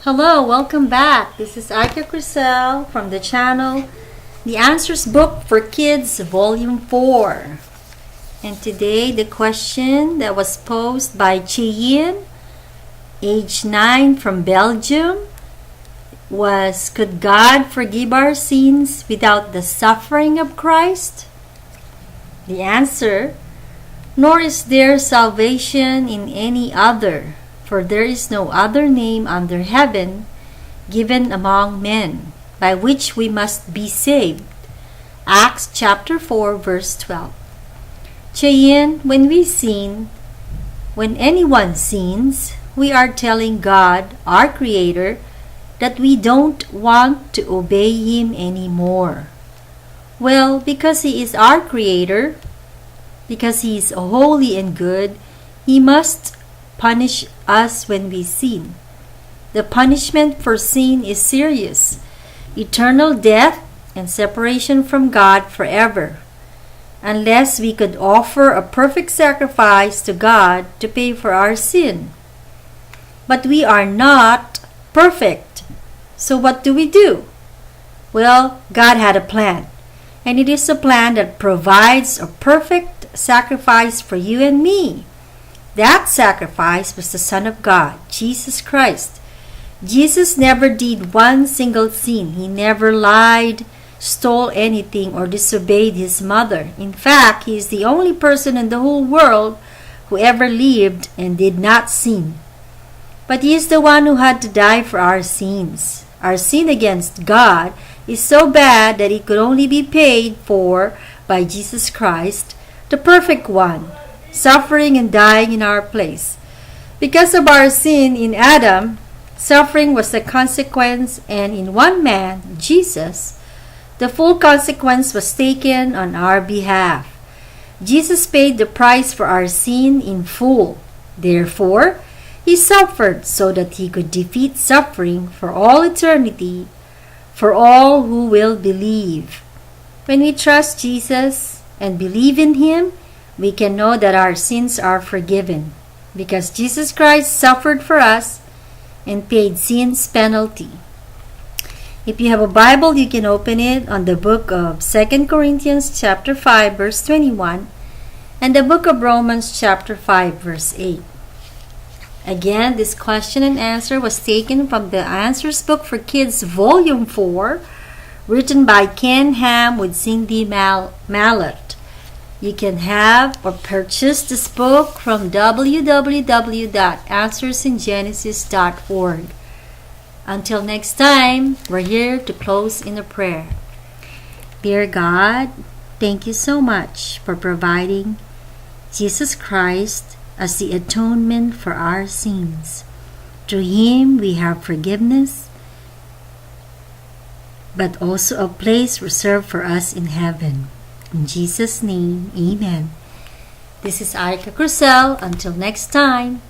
Hello, welcome back. This is Aika Crisel from the channel The Answers Book for Kids Volume 4. And today the question that was posed by Cheyenne, age 9 from Belgium, was, could God forgive our sins without the suffering of Christ? The answer, nor is there salvation in any other. For there is no other name under heaven given among men by which we must be saved. Acts chapter 4 verse 12. Cheyenne, when anyone sins, we are telling God, our Creator, that we don't want to obey Him anymore. Well, because He is our Creator, because He is holy and good, He must punish us when we sin. The punishment for sin is serious: eternal death and separation from God forever, unless we could offer a perfect sacrifice to God to pay for our sin. But we are not perfect. So what do? Well, God had a plan, and it is a plan that provides a perfect sacrifice for you and me. That sacrifice was the Son of God, Jesus Christ. Jesus never did one single sin. He never lied, stole anything, or disobeyed His mother. In fact, He is the only person in the whole world who ever lived and did not sin. But He is the one who had to die for our sins. Our sin against God is so bad that it could only be paid for by Jesus Christ, the perfect one, suffering and dying in our place. Because of our sin in Adam, suffering was the consequence, and in one man, Jesus, the full consequence was taken on our behalf. Jesus paid the price for our sin in full. Therefore, He suffered so that He could defeat suffering for all eternity for all who will believe. When we trust Jesus and believe in Him, we can know that our sins are forgiven, because Jesus Christ suffered for us and paid sin's penalty. If you have a Bible, you can open it on the book of 2 Corinthians chapter 5 verse 21 and the book of Romans chapter 5 verse 8. Again, this question and answer was taken from the Answers Book for Kids Volume 4, written by Ken Ham with Cindy Mallett. You can have or purchase this book from www.answersingenesis.org. Until next time, we're here to close in a prayer. Dear God, thank you so much for providing Jesus Christ as the atonement for our sins. Through Him we have forgiveness, but also a place reserved for us in heaven. In Jesus' name, amen. This is Aika Crisel. Until next time.